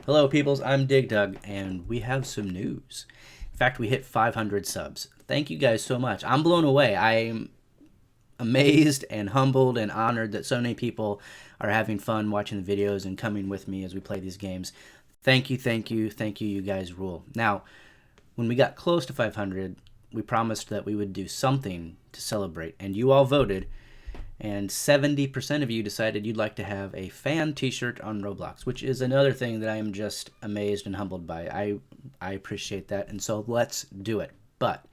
Hello, peoples. I'm DigDug, and we have some news. In fact, we hit 500 subs. Thank you guys so much. I'm blown away. I'm amazed and humbled and honored that so many people are having fun watching the videos and coming with me as we play these games. Thank you, thank you, thank you. You guys rule. Now, when we got close to 500, we promised that we would do something to celebrate, and you all voted. And 70% of you decided you'd like to have a fan t-shirt on Roblox, which is another thing that I am just amazed and humbled by. I appreciate that, and so let's do it. But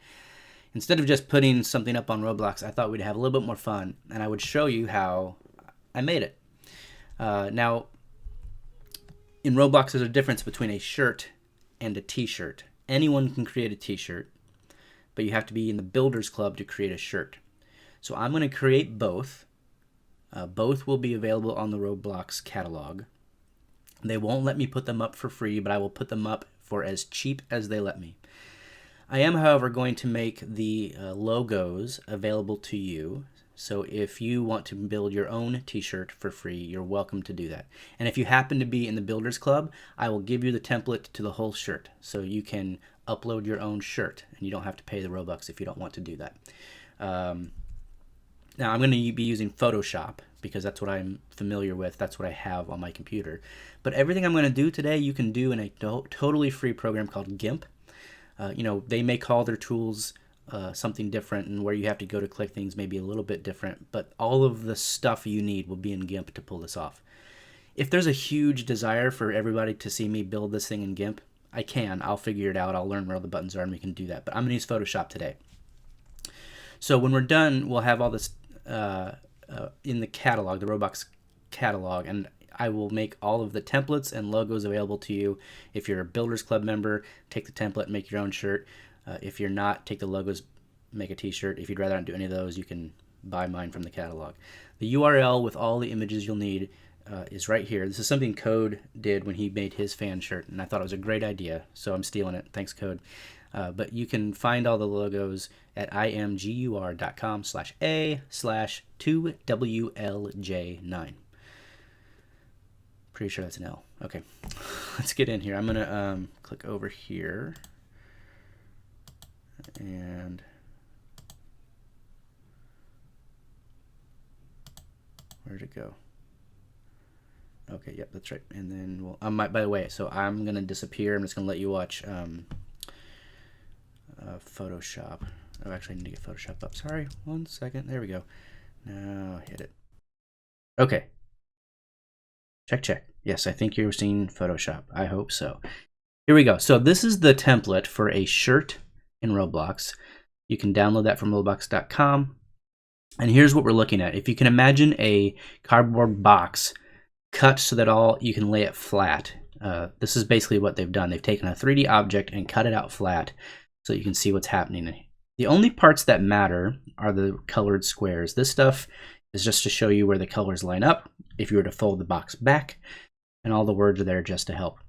instead of just putting something up on Roblox, I thought we'd have a little bit more fun, and I would show you how I made it. Now, in Roblox, there's a difference between a shirt and a t-shirt. Anyone can create a t-shirt, but you have to be in the Builders Club to create a shirt. So I'm going to create both. Both will be available on the Roblox catalog. They won't let me put them up for free, but I will put them up for as cheap as they let me. I am, however, going to make the logos available to you. So if you want to build your own t-shirt for free, you're welcome to do that. And if you happen to be in the Builders Club, I will give you the template to the whole shirt. So you can upload your own shirt, and you don't have to pay the Robux if you don't want to do that. Now, I'm going to be using Photoshop because that's what I'm familiar with. That's what I have on my computer. But everything I'm going to do today, you can do in a totally free program called GIMP. They may call their tools something different, and where you have to go to click things may be a little bit different, but all of the stuff you need will be in GIMP to pull this off. If there's a huge desire for everybody to see me build this thing in GIMP, I can. I'll figure it out. I'll learn where all the buttons are, and we can do that. But I'm going to use Photoshop today. So when we're done, we'll have all this in the catalog, the Roblox catalog, and I will make all of the templates and logos available to you. If you're a Builders Club member, take the template, make your own shirt. If you're not, take the logos, make a t-shirt. If you'd rather not do any of those, you can buy mine from the catalog. The URL with all the images you'll need is right here. This is something Code did when he made his fan shirt, and I thought it was a great idea, so I'm stealing it. Thanks, Code. But you can find all the logos at imgur.com/a/2WLJ9. Pretty sure that's an L. Okay, let's get in here. I'm going to click over here. And where'd it go? Okay, yep, that's right. And then we'll, by the way, so I'm going to disappear. I'm just going to let you watch Photoshop. Oh, actually, I need to get Photoshop up. Sorry, 1 second. There we go. Now hit it. Okay. Check. Yes, I think you're seeing Photoshop. I hope so. Here we go. So this is the template for a shirt in Roblox. You can download that from roblox.com. And here's what we're looking at. If you can imagine a cardboard box cut so that you can lay it flat. This is basically what they've done. They've taken a 3D object and cut it out flat so you can see what's happening. The only parts that matter are the colored squares. This stuff is just to show you where the colors line up if you were to fold the box back, and all the words are there just to help.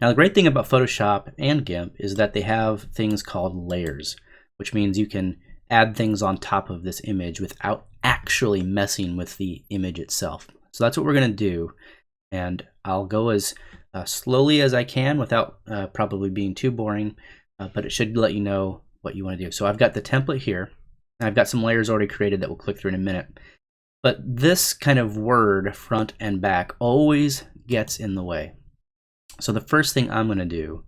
Now, the great thing about Photoshop and GIMP is that they have things called layers, which means you can add things on top of this image without actually messing with the image itself. So that's what we're going to do, and I'll go as slowly as I can without probably being too boring, but it should let you know what you want to do. So I've got the template here, and I've got some layers already created that we'll click through in a minute. But this kind of word, front and back, always gets in the way. So the first thing I'm going to do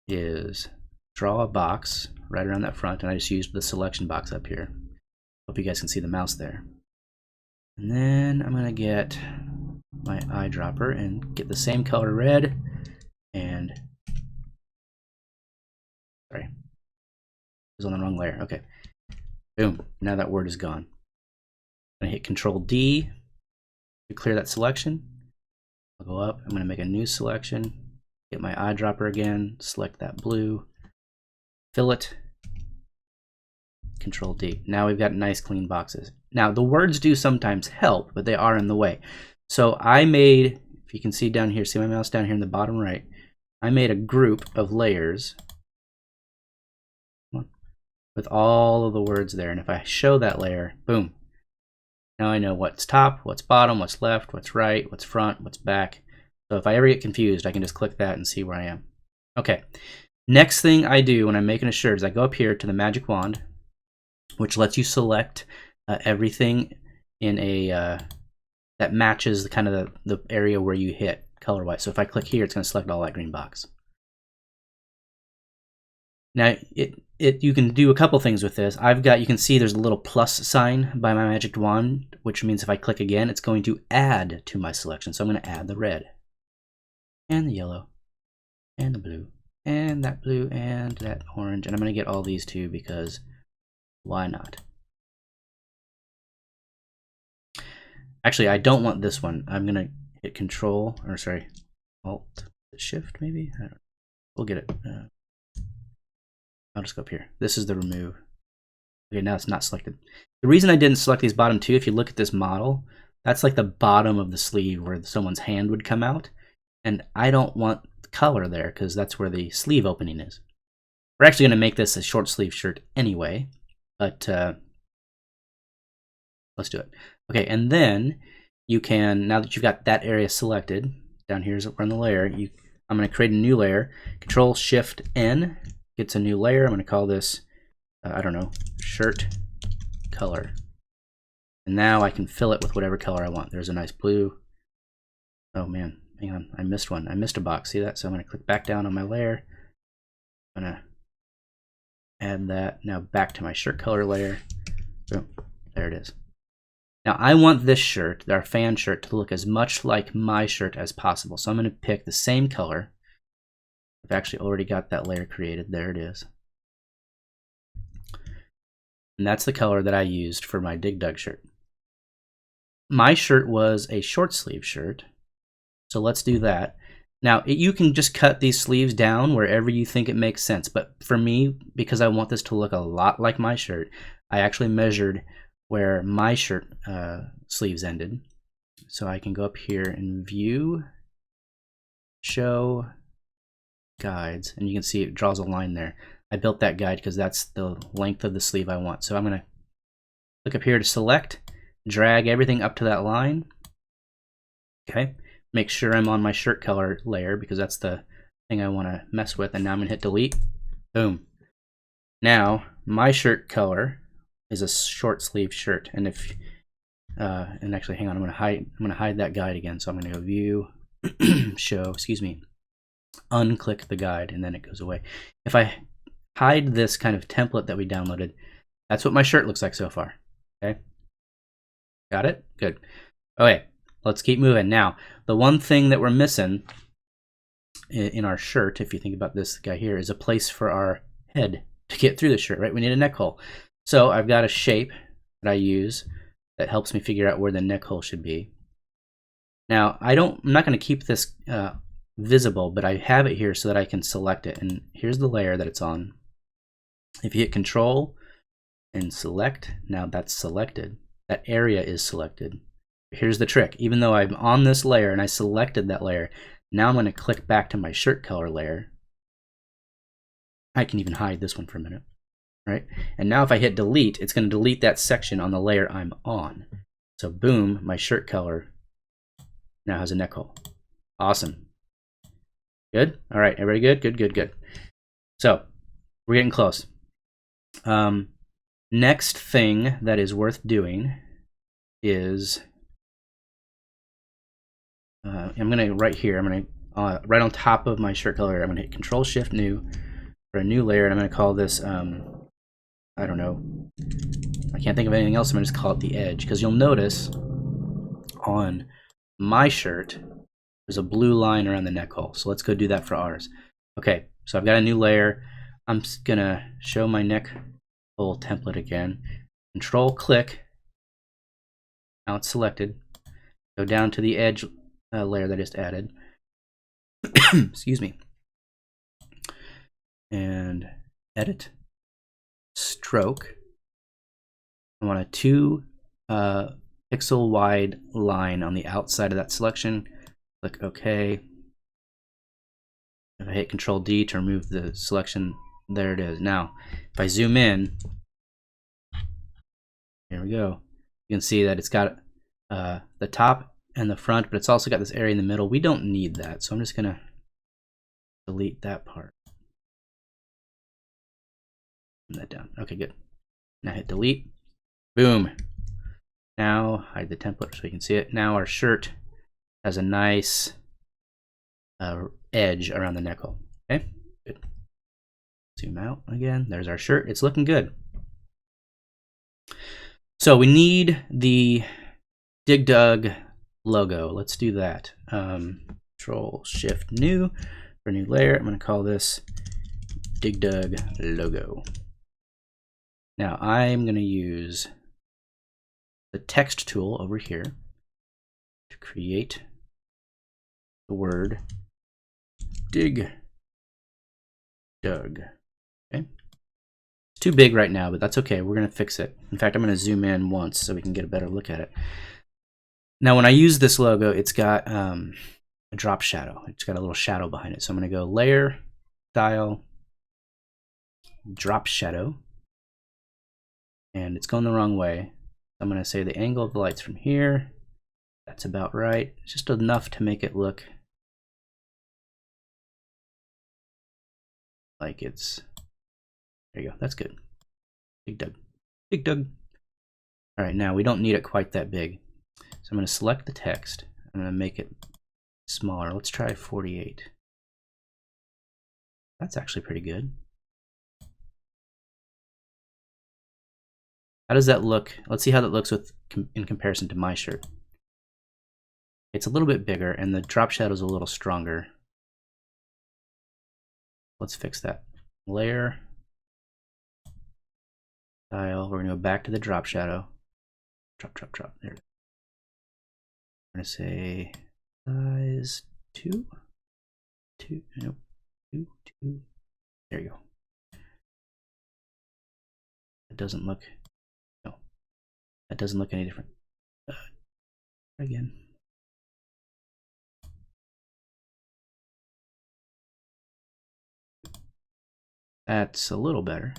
is draw a box right around that front, and I just used the selection box up here. Hope you guys can see the mouse there. And then I'm going to get my eyedropper and get the same color red, and sorry, it was on the wrong layer. Okay, boom, now that word is gone. I'm going to hit Control D to clear that selection. I'll go up, I'm going to make a new selection, get my eyedropper again, select that blue, fill it, Control D. Now we've got nice clean boxes. Now the words do sometimes help, but they are in the way. So I made, if you can see down here, see my mouse down here in the bottom right, I made a group of layers with all of the words there. And if I show that layer, boom, now I know what's top, what's bottom, what's left, what's right, what's front, what's back. So if I ever get confused, I can just click that and see where I am. Okay, next thing I do when I'm making a shirt is I go up here to the magic wand, which lets you select everything in a that matches the kind of the area where you hit color-wise. So if I click here, it's going to select all that green box. Now you can do a couple things with this. You can see there's a little plus sign by my magic wand, which means if I click again, it's going to add to my selection. So I'm going to add the red and the yellow and the blue and that blue and that orange, and I'm going to get all these too because why not? Actually, I don't want this one. I'm going to hit Control, or sorry, Alt, Shift maybe? I don't know. We'll get it. I'll just go up here. This is the remove. Okay, now it's not selected. The reason I didn't select these bottom two, if you look at this model, that's like the bottom of the sleeve where someone's hand would come out. And I don't want color there because that's where the sleeve opening is. We're actually going to make this a short sleeve shirt anyway, but let's do it. Okay, and then you can, now that you've got that area selected, down here is on the layer, I'm going to create a new layer. Control Shift N gets a new layer. I'm going to call this, I don't know, shirt color. And now I can fill it with whatever color I want. There's a nice blue. Oh man, hang on, I missed one. I missed a box, see that? So I'm going to click back down on my layer. I'm going to add that now back to my shirt color layer. Boom, there it is. Now I want this shirt, our fan shirt, to look as much like my shirt as possible. So I'm going to pick the same color. I've actually already got that layer created. There it is. And that's the color that I used for my DigDug shirt. My shirt was a short sleeve shirt. So let's do that. Now you can just cut these sleeves down wherever you think it makes sense. But for me, because I want this to look a lot like my shirt, I actually measured where my shirt sleeves ended. So I can go up here and view, show, guides, and you can see it draws a line there. I built that guide because that's the length of the sleeve I want. So I'm going to click up here to select, drag everything up to that line. Okay, make sure I'm on my shirt color layer because that's the thing I want to mess with. And now I'm going to hit delete. Boom. Now my shirt color is a short sleeve shirt, and if and actually hang on, I'm going to hide that guide again. So I'm going to go view, show, excuse me, unclick the guide, and then it goes away. If I hide this kind of template that we downloaded, that's what my shirt looks like so far. Okay, got it? Good. Okay, let's keep moving. Now, the one thing that we're missing in our shirt, if you think about this guy here, is a place for our head to get through the shirt, right? We need a neck hole. So I've got a shape that I use that helps me figure out where the neck hole should be. Now, I'm not going to keep this visible, but I have it here so that I can select it. And here's the layer that it's on. If you hit Control and select, now that's selected. That area is selected. Here's the trick. Even though I'm on this layer and I selected that layer, now I'm going to click back to my shirt color layer. I can even hide this one for a minute, right? And now if I hit delete, it's going to delete that section on the layer I'm on. So boom, my shirt color now has a neck hole. Awesome. Good? All right, everybody good? Good, good, good. So we're getting close. Next thing that is worth doing is I'm going to right here, I'm going to right on top of my shirt color, I'm going to hit Control Shift New for a new layer, and I'm going to call this I don't know, I can't think of anything else. I'm going to just call it the edge, because you'll notice on my shirt there's a blue line around the neck hole. So let's go do that for ours. Okay, so I've got a new layer. I'm just going to show my neck hole template again. Control click. Now it's selected. Go down to the edge layer that I just added. Excuse me. And edit. Stroke. I want a 2 pixel wide line on the outside of that selection. Click OK. If I hit Control D to remove the selection, there it is. Now, if I zoom in, here we go. You can see that it's got the top and the front, but it's also got this area in the middle. We don't need that, so I'm just gonna delete that part. Turn that down. Okay, good. Now hit delete. Boom. Now hide the template so we can see it. Now our shirt has a nice edge around the neck hole. Okay, good. Zoom out again. There's our shirt. It's looking good. So we need the DigDug logo. Let's do that. Control-Shift-New for a new layer. I'm going to call this DigDug logo. Now I'm going to use the text tool over here to create the word DigDug. Okay. It's too big right now, but that's okay. We're going to fix it. In fact, I'm going to zoom in once so we can get a better look at it. Now, when I use this logo, it's got a drop shadow. It's got a little shadow behind it. So I'm going to go Layer, Style, Drop Shadow. And it's going the wrong way. I'm going to say the angle of the light's from here. That's about right. It's just enough to make it look like it's, there you go, that's good. DigDug. DigDug. All right, now we don't need it quite that big. So I'm going to select the text. I'm going to make it smaller. Let's try 48. That's actually pretty good. How does that look? Let's see how that looks in comparison to my shirt. It's a little bit bigger and the drop shadow is a little stronger. Let's fix that. Layer, style. We're going to go back to the drop shadow. Drop. There it is. We're going to say size 2. Nope. 2. There you go. It doesn't look. No, that doesn't look any different. Again. That's a little better.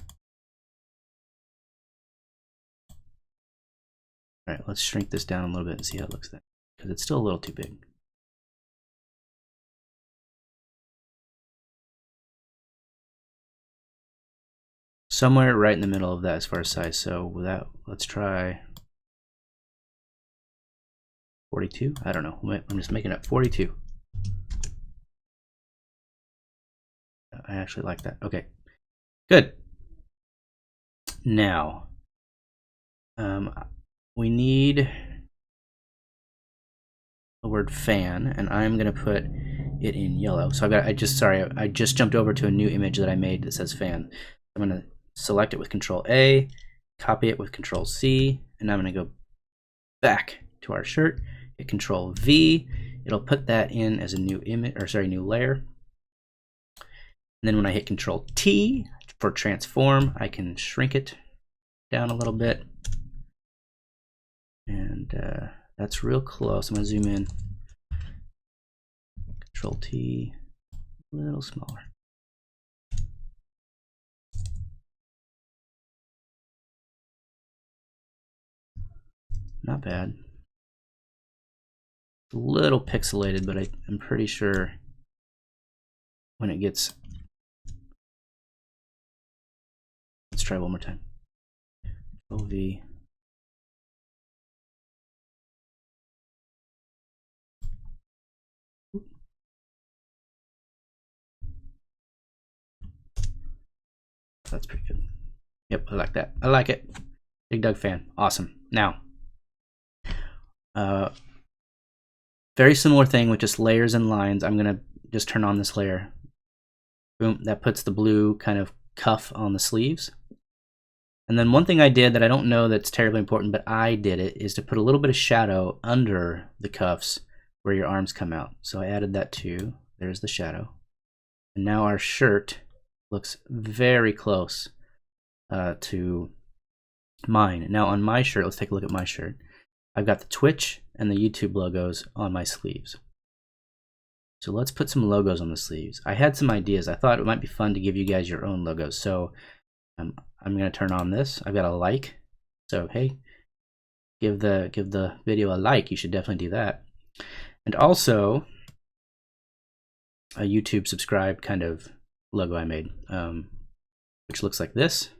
All right, let's shrink this down a little bit and see how it looks then, because it's still a little too big. Somewhere right in the middle of that as far as size. So without, let's try 42. I don't know. I'm just making it 42. I actually like that. Okay. Good. Now, we need the word fan, and I'm going to put it in yellow. So I just jumped over to a new image that I made that says fan. I'm going to select it with Control A, copy it with Control C, and I'm going to go back to our shirt, hit Control V. It'll put that in as a new image, or sorry, new layer. And then when I hit Control T for transform, I can shrink it down a little bit. And that's real close. I'm going to zoom in. Control T, a little smaller. Not bad. It's a little pixelated, but I'm pretty sure when it gets. Let's try one more time. Control V. That's pretty good. Yep, I like that. I like it. DigDug fan. Awesome. Now, very similar thing with just layers and lines. I'm going to just turn on this layer. Boom. That puts the blue kind of cuff on the sleeves. And then one thing I did that I don't know that's terribly important, but I did it, is to put a little bit of shadow under the cuffs where your arms come out. So I added that too. There's the shadow. And now our shirt looks very close to mine. Now on my shirt, let's take a look at my shirt. I've got the Twitch and the YouTube logos on my sleeves. So let's put some logos on the sleeves. I had some ideas. I thought it might be fun to give you guys your own logos. So I'm going to turn on this. I've got a like. So hey, give the video a like. You should definitely do that. And also a YouTube subscribe kind of logo I made, which looks like this.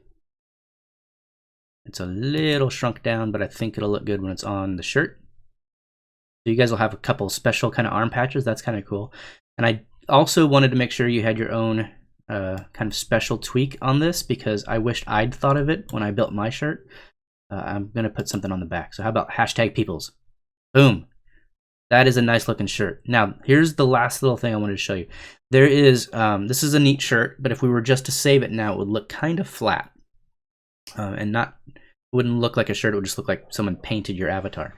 It's a little shrunk down, but I think it'll look good when it's on the shirt. So you guys will have a couple special kind of arm patches. That's kind of cool. And I also wanted to make sure you had your own kind of special tweak on this, because I wished I'd thought of it when I built my shirt. I'm going to put something on the back. So how about hashtag Peoplez? Boom. That is a nice looking shirt. Now, here's the last little thing I wanted to show you. There is, this is a neat shirt, but if we were just to save it now, it would look kind of flat. And wouldn't look like a shirt, it would just look like someone painted your avatar.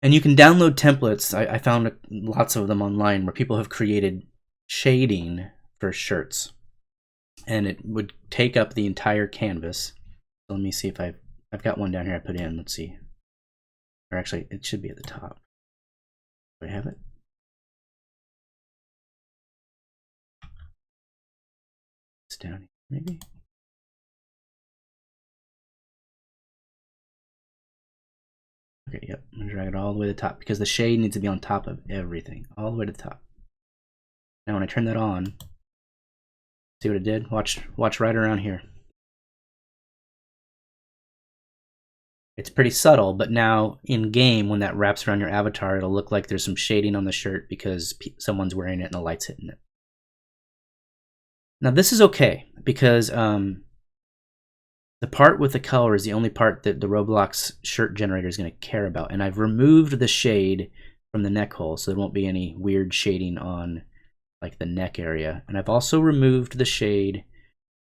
And you can download templates. I found lots of them online where people have created shading for shirts. And it would take up the entire canvas. So let me see if I've got one down here I put in. Let's see. Or actually, it should be at the top. Do I have it? It's down here, maybe? Okay, yep. I'm gonna drag it all the way to the top because the shade needs to be on top of everything, all the way to the top. Now when I turn that on, see what it did? Watch right around here. It's pretty subtle, but now in game, when that wraps around your avatar, it'll look like there's some shading on the shirt because someone's wearing it and the light's hitting it. Now this is okay because the part with the color is the only part that the Roblox shirt generator is going to care about. And I've removed the shade from the neck hole, so there won't be any weird shading on like the neck area. And I've also removed the shade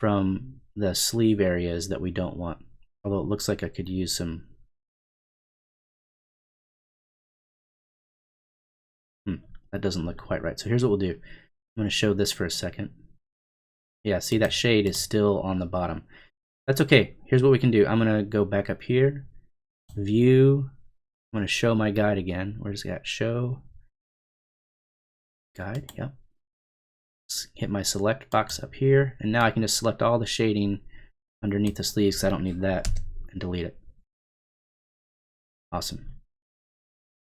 from the sleeve areas that we don't want. Although it looks like I could use some... that doesn't look quite right. So here's what we'll do. I'm going to show this for a second. Yeah, see that shade is still on the bottom. That's okay. Here's what we can do. I'm going to go back up here. View. I'm going to show my guide again. Where's that? Show. Guide. Yep. Hit my select box up here. And now I can just select all the shading underneath the sleeves because I don't need that, and delete it. Awesome.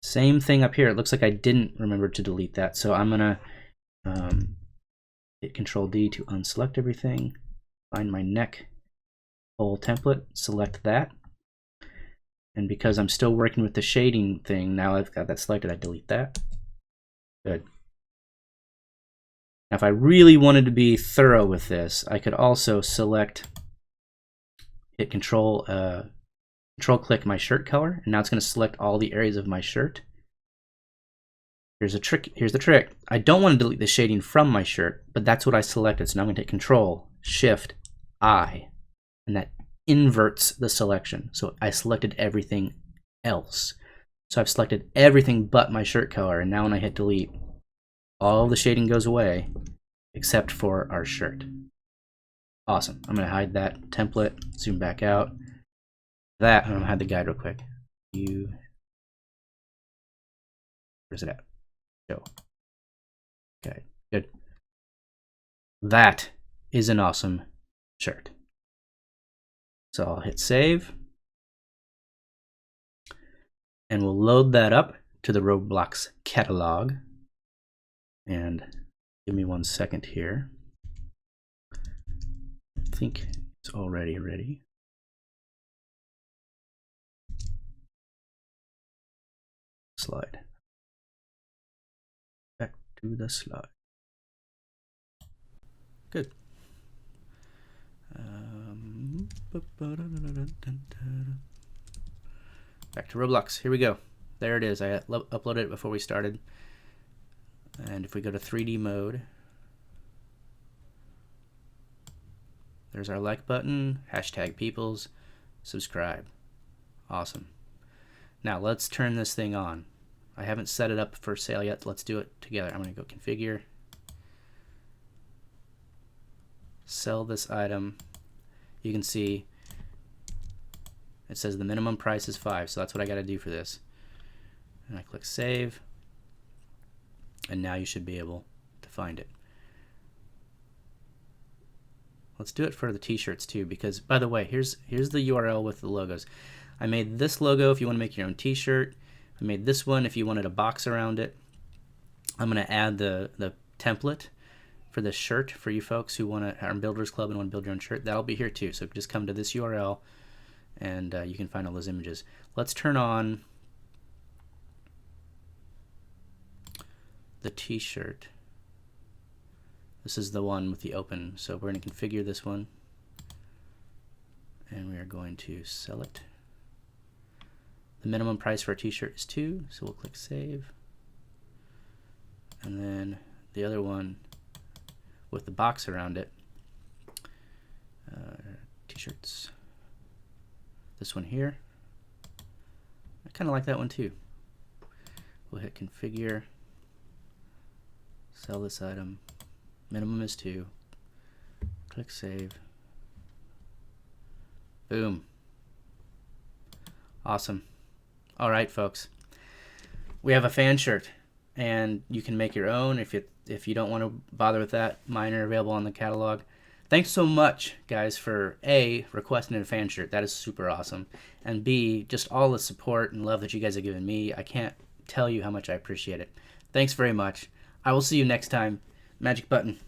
Same thing up here. It looks like I didn't remember to delete that. So I'm going to hit Control D to unselect everything. Find my neck hole template, select that. And because I'm still working with the shading thing, now I've got that selected, I delete that. Good. Now if I really wanted to be thorough with this, I could also select, hit Control click my shirt color, and now it's going to select all the areas of my shirt. Here's a trick. Here's the trick. I don't want to delete the shading from my shirt, but that's what I selected. So now I'm going to hit Control Shift I, and that inverts the selection. So I selected everything else. So I've selected everything but my shirt color, and now when I hit delete, all the shading goes away except for our shirt. Awesome. I'm going to hide that template, zoom back out. I'm going to hide the guide real quick. Where's it at? Show. Okay, good. That is an awesome shirt. So I'll hit save. And we'll load that up to the Roblox catalog. And give me 1 second here. I think it's already ready. Slide. Back to the slide. Good. Back to Roblox. Here we go. There it is. I uploaded it before we started. And if we go to 3D mode, there's our like button, hashtag Peoplez, subscribe. Awesome. Now let's turn this thing on. I haven't set it up for sale yet. Let's do it together. I'm going to go configure. Sell this item. You can see it says the minimum price is 5, so that's what I got to do for this. And I click save, and now you should be able to find it. Let's do it for the t-shirts too, because by the way, here's the URL with the logos. I made this logo if you want to make your own t-shirt, I made this one if you wanted a box around it. I'm going to add the template for this shirt for you folks who want to, are in Builders Club and want to build your own shirt. That'll be here too. So just come to this URL and you can find all those images. Let's turn on the t-shirt. This is the one with the open. So we're going to configure this one and we are going to sell it. The minimum price for a t-shirt is $2, so we'll click save. And then the other one with the box around it, t-shirts, this one here, I kind of like that one too. We'll hit configure, sell this item, minimum is 2, click save, boom, awesome. All right, folks, we have a fan shirt, and you can make your own if you don't want to bother with that. Mine are available on the catalog. Thanks so much, guys, for A, requesting a fan shirt. That is super awesome. And B, just all the support and love that you guys have given me. I can't tell you how much I appreciate it. Thanks very much. I will see you next time. Magic button.